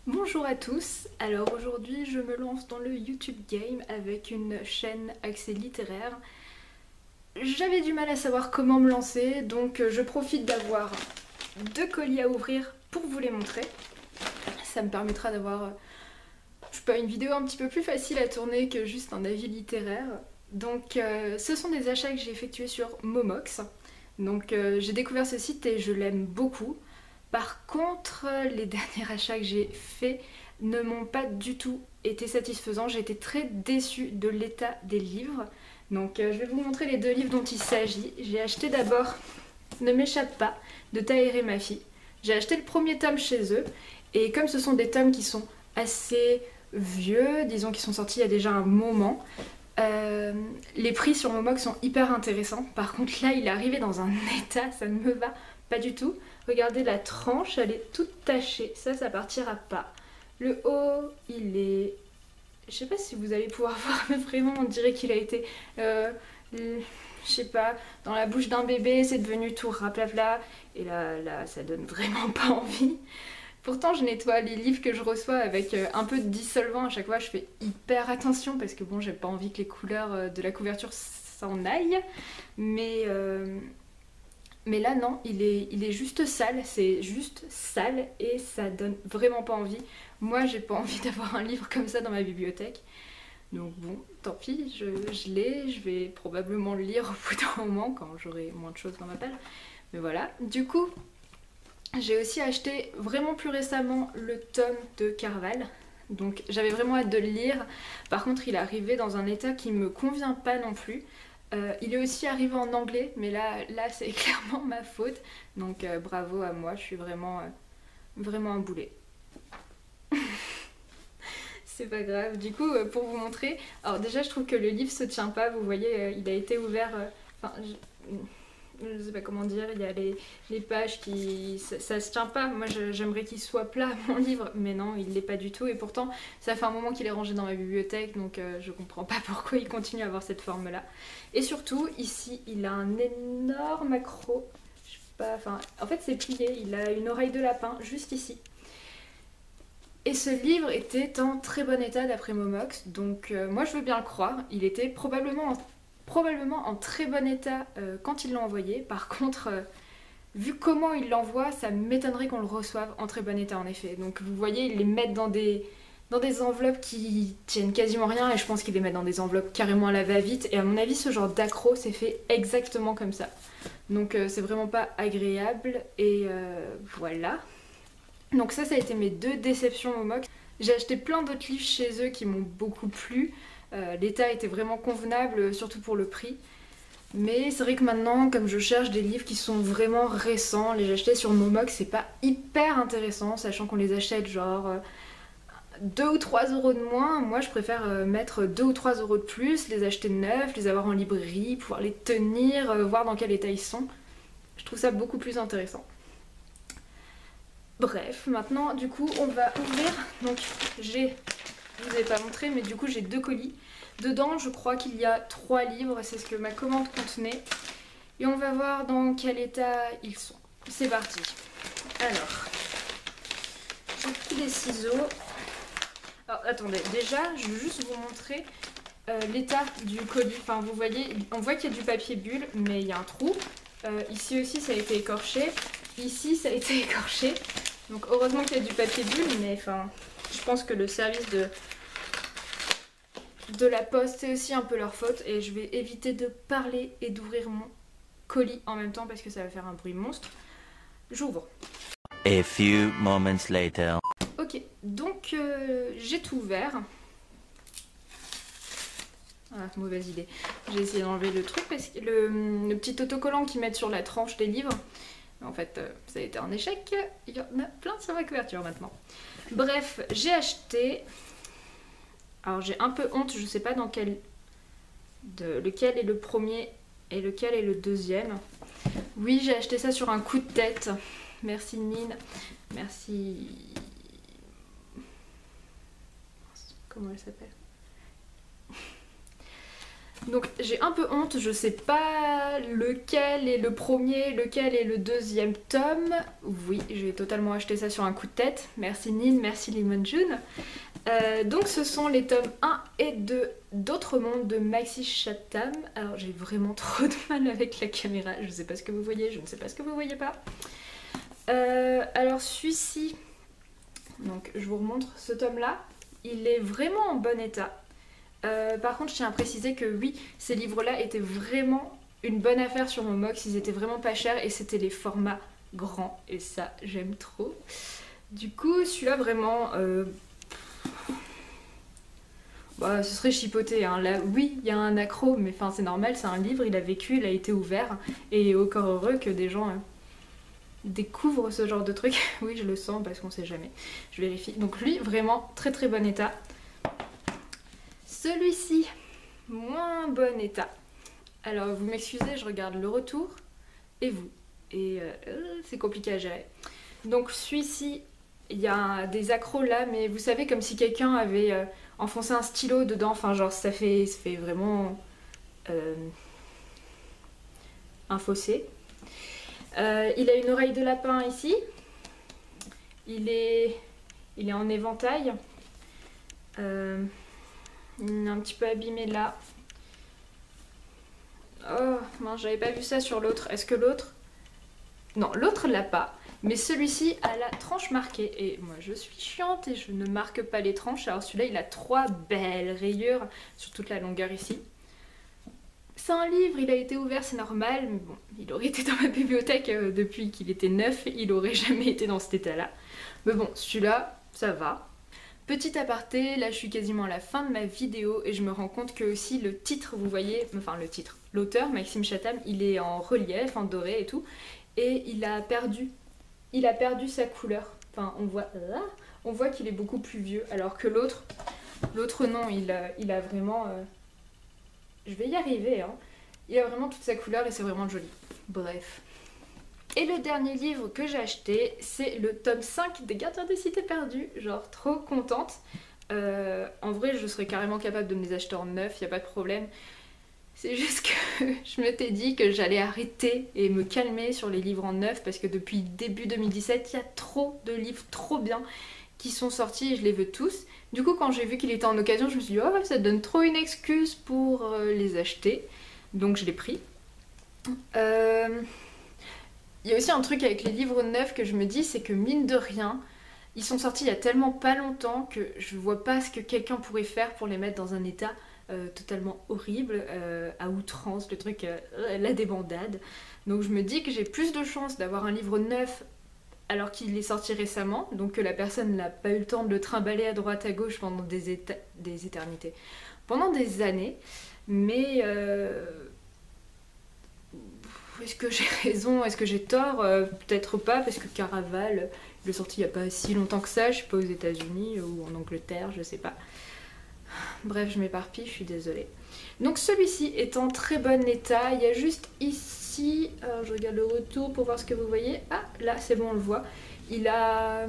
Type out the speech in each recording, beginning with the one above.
Bonjour à tous, alors aujourd'hui je me lance dans le YouTube Game avec une chaîne axée littéraire. J'avais du mal à savoir comment me lancer, donc je profite d'avoir deux colis à ouvrir pour vous les montrer. Ça me permettra d'avoir, je sais pas, une vidéo un petit peu plus facile à tourner que juste un avis littéraire. Donc ce sont des achats que j'ai effectués sur Momox. Donc j'ai découvert ce site et je l'aime beaucoup. Par contre, les derniers achats que j'ai faits ne m'ont pas du tout été satisfaisants. J'ai été très déçue de l'état des livres. Donc je vais vous montrer les deux livres dont il s'agit. J'ai acheté d'abord Ne m'échappe pas de Taher et ma fille. J'ai acheté le premier tome chez eux. Et comme ce sont des tomes qui sont assez vieux, disons qu'ils sont sortis il y a déjà un moment, les prix sur Momox sont hyper intéressants. Par contre là il est arrivé dans un état, ça ne me va pas du tout. Regardez la tranche, elle est toute tachée, ça partira pas. Le haut, il est... Je sais pas si vous allez pouvoir voir, mais vraiment on dirait qu'il a été... je sais pas, dans la bouche d'un bébé, c'est devenu tout raplapla. Et là, ça donne vraiment pas envie. Pourtant, je nettoie les livres que je reçois avec un peu de dissolvant à chaque fois. Je fais hyper attention parce que bon, j'ai pas envie que les couleurs de la couverture s'en aillent. Mais, euh, mais là, non, il est juste sale. C'est juste sale et ça donne vraiment pas envie. Moi, j'ai pas envie d'avoir un livre comme ça dans ma bibliothèque. Donc bon, tant pis, je l'ai. Je vais probablement le lire au bout d'un moment quand j'aurai moins de choses dans ma palle. Mais voilà. Du coup, j'ai aussi acheté vraiment plus récemment le tome de Carval. Donc j'avais vraiment hâte de le lire. Par contre, il est arrivé dans un état qui me convient pas non plus. Il est aussi arrivé en anglais, mais là c'est clairement ma faute. Donc bravo à moi, je suis vraiment un boulet. C'est pas grave. Du coup, pour vous montrer, alors déjà je trouve que le livre se tient pas. Vous voyez, il a été ouvert. Enfin, je sais pas comment dire, il y a les pages qui... Ça se tient pas. Moi j'aimerais qu'il soit plat mon livre, mais non, il l'est pas du tout. Et pourtant, ça fait un moment qu'il est rangé dans ma bibliothèque, donc je comprends pas pourquoi il continue à avoir cette forme-là. Et surtout, ici, il a un énorme accroc. Je sais pas, enfin, en fait c'est plié, il a une oreille de lapin juste ici. Et ce livre était en très bon état d'après Momox, donc moi je veux bien le croire. Il était probablement en très bon état quand ils l'ont envoyé. Par contre, vu comment ils l'envoient, ça m'étonnerait qu'on le reçoive en très bon état en effet. Donc vous voyez, ils les mettent dans des enveloppes qui tiennent quasiment rien et je pense qu'ils les mettent dans des enveloppes carrément à la va-vite. Et à mon avis, ce genre d'accro, c'est fait exactement comme ça. Donc c'est vraiment pas agréable et voilà. Donc ça a été mes deux déceptions au MOC. J'ai acheté plein d'autres livres chez eux qui m'ont beaucoup plu. L'état était vraiment convenable, surtout pour le prix. Mais c'est vrai que maintenant, comme je cherche des livres qui sont vraiment récents, les acheter sur Momox, c'est pas hyper intéressant, sachant qu'on les achète genre 2 ou 3 euros de moins. Moi, je préfère mettre 2 ou 3 euros de plus, les acheter neufs, les avoir en librairie, pouvoir les tenir, voir dans quel état ils sont. Je trouve ça beaucoup plus intéressant. Bref, maintenant, du coup, on va ouvrir. Donc, je vous ai pas montré, mais du coup, j'ai deux colis. Dedans, je crois qu'il y a 3 livres, c'est ce que ma commande contenait. Et on va voir dans quel état ils sont. C'est parti. Alors, j'ai pris des ciseaux. Alors, attendez, déjà, je veux juste vous montrer l'état du colis. Enfin, vous voyez, on voit qu'il y a du papier bulle, mais il y a un trou. Ici aussi, ça a été écorché. Ici, ça a été écorché. Donc, heureusement qu'il y a du papier bulle, mais enfin, je pense que le service de la poste, c'est aussi un peu leur faute. Et je vais éviter de parler et d'ouvrir mon colis en même temps parce que ça va faire un bruit monstre. J'ouvre. A few moments later. Ok, donc j'ai tout ouvert. Ah, mauvaise idée. J'ai essayé d'enlever le truc parce que le petit autocollant qu'ils mettent sur la tranche des livres, en fait, ça a été un échec. Il y en a plein sur ma couverture maintenant. Bref, j'ai acheté. Alors j'ai un peu honte, je sais pas dans lequel est le premier et lequel est le deuxième. Oui, j'ai acheté ça sur un coup de tête. Merci Mine. Merci. Comment elle s'appelle? Donc j'ai un peu honte, je sais pas lequel est le premier, lequel est le deuxième tome. Oui, j'ai totalement acheté ça sur un coup de tête. Merci Nin, merci Lemon June. Donc ce sont les tomes 1 et 2 d'Autre Monde de Maxi Chatham. Alors j'ai vraiment trop de mal avec la caméra, je sais pas ce que vous voyez, je ne sais pas ce que vous voyez pas. Alors celui-ci, donc je vous remontre ce tome là, il est vraiment en bon état. Par contre je tiens à préciser que oui, ces livres là étaient vraiment une bonne affaire sur Momox, ils étaient vraiment pas chers et c'était les formats grands et ça j'aime trop. Du coup celui-là vraiment... Bah, ce serait chipoté, hein. Là, oui, il y a un accro, mais enfin, c'est normal, c'est un livre, il a vécu, il a été ouvert, et encore heureux que des gens découvrent ce genre de truc. Oui, je le sens parce qu'on sait jamais. Je vérifie. Donc lui, vraiment très très bon état. Celui-ci, moins bon état. Alors, vous m'excusez, je regarde le retour, et vous. Et c'est compliqué à gérer. Donc celui-ci, il y a des accros là, mais vous savez, comme si quelqu'un avait enfoncé un stylo dedans, enfin genre ça fait vraiment un fossé. Il a une oreille de lapin ici, il est en éventail, il est un petit peu abîmé là. Oh, non, j'avais pas vu ça sur l'autre, est-ce que l'autre... Non, l'autre l'a pas. Mais celui-ci a la tranche marquée et moi je suis chiante et je ne marque pas les tranches. Alors celui-là il a 3 belles rayures sur toute la longueur ici. C'est un livre, il a été ouvert, c'est normal, mais bon, il aurait été dans ma bibliothèque depuis qu'il était neuf, il aurait jamais été dans cet état-là. Mais bon, celui-là, ça va. Petit aparté, là je suis quasiment à la fin de ma vidéo et je me rends compte que aussi le titre, vous voyez, enfin le titre, l'auteur, Maxime Chatham, il est en relief, en doré et tout, et il a perdu sa couleur. Enfin, on voit qu'il est beaucoup plus vieux, alors que l'autre non, il a vraiment... je vais y arriver, hein. Il a vraiment toute sa couleur et c'est vraiment joli. Bref. Et le dernier livre que j'ai acheté, c'est le tome 5 des Gardiens des Cités Perdues. Genre, trop contente. En vrai, je serais carrément capable de me les acheter en neuf, y a pas de problème. C'est juste que je m'étais dit que j'allais arrêter et me calmer sur les livres en neuf parce que depuis début 2017, il y a trop de livres trop bien qui sont sortis et je les veux tous. Du coup, quand j'ai vu qu'il était en occasion, je me suis dit, oh, ça donne trop une excuse pour les acheter. Donc je l'ai pris. Il y a aussi un truc avec les livres neufs que je me dis, c'est que mine de rien, ils sont sortis il y a tellement pas longtemps que je vois pas ce que quelqu'un pourrait faire pour les mettre dans un état totalement horrible, à outrance, le truc, la débandade. Donc je me dis que j'ai plus de chances d'avoir un livre neuf alors qu'il est sorti récemment, donc que la personne n'a pas eu le temps de le trimballer à droite à gauche pendant des éternités, pendant des années. Mais est-ce que j'ai raison, est-ce que j'ai tort? Peut-être pas, parce que Caraval, il est sorti il n'y a pas si longtemps que ça, je sais pas, aux États-Unis ou en Angleterre, je sais pas. Bref, je m'éparpille, je suis désolée. Donc celui-ci est en très bon état. Il y a juste ici, je regarde le retour pour voir ce que vous voyez. Ah, là c'est bon, on le voit. Il a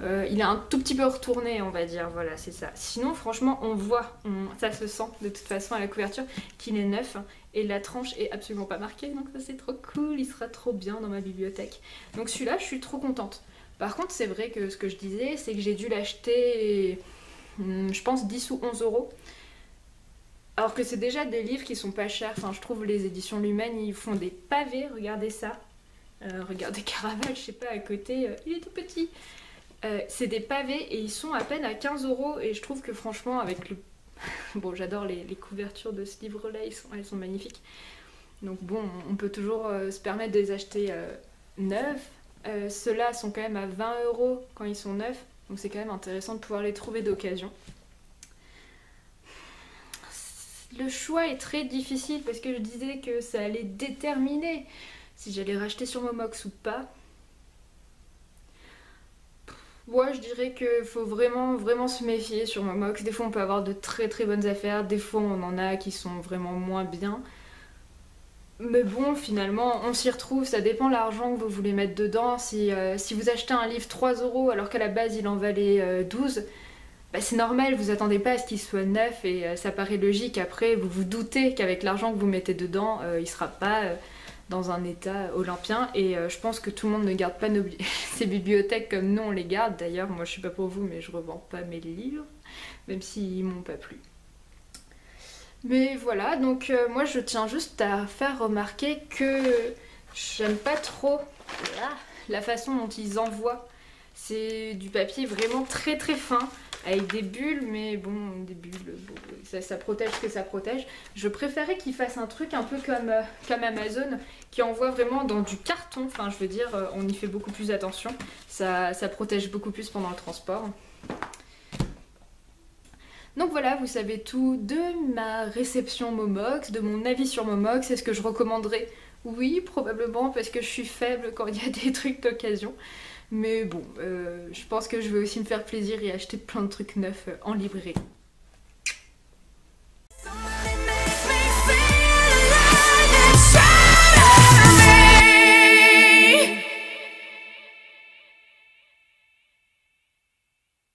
un tout petit peu retourné, on va dire, voilà, c'est ça. Sinon, franchement, on voit, ça se sent de toute façon à la couverture qu'il est neuf. Et la tranche est absolument pas marquée, donc ça c'est trop cool, il sera trop bien dans ma bibliothèque. Donc celui-là, je suis trop contente. Par contre, c'est vrai que ce que je disais, c'est que j'ai dû l'acheter, je pense, 10 ou 11 euros. Alors que c'est déjà des livres qui sont pas chers. Enfin, je trouve les éditions Lumen, ils font des pavés, regardez ça. Regardez Caraval, je sais pas, à côté, il est tout petit. C'est des pavés et ils sont à peine à 15 euros. Et je trouve que franchement, avec le... Bon, j'adore les couvertures de ce livre-là, elles sont magnifiques. Donc bon, on peut toujours se permettre de les acheter neufs. Ceux-là sont quand même à 20 euros quand ils sont neufs. Donc c'est quand même intéressant de pouvoir les trouver d'occasion. Le choix est très difficile parce que je disais que ça allait déterminer si j'allais racheter sur Momox ou pas. Ouais, je dirais qu'il faut vraiment se méfier sur Momox. Des fois on peut avoir de très très bonnes affaires, des fois on en a qui sont vraiment moins bien. Mais bon, finalement, on s'y retrouve, ça dépend de l'argent que vous voulez mettre dedans. Si vous achetez un livre 3 euros alors qu'à la base il en valait 12, bah, c'est normal, vous attendez pas à ce qu'il soit neuf et ça paraît logique. Après, vous vous doutez qu'avec l'argent que vous mettez dedans, il sera pas dans un état olympien. Et je pense que tout le monde ne garde pas ses bibliothèques comme nous on les garde. D'ailleurs, moi je sais pas pour vous, mais je revends pas mes livres, même s'ils m'ont pas plu. Mais voilà, donc moi je tiens juste à faire remarquer que j'aime pas trop la façon dont ils envoient. C'est du papier vraiment très très fin, avec des bulles, mais bon, des bulles, bon, ça protège ce que ça protège. Je préférais qu'ils fassent un truc un peu comme Amazon, qui envoie vraiment dans du carton, enfin je veux dire, on y fait beaucoup plus attention, ça protège beaucoup plus pendant le transport. Donc voilà, vous savez tout de ma réception Momox, de mon avis sur Momox. Est-ce que je recommanderais? Oui, probablement, parce que je suis faible quand il y a des trucs d'occasion. Mais bon, je pense que je vais aussi me faire plaisir et acheter plein de trucs neufs en librairie.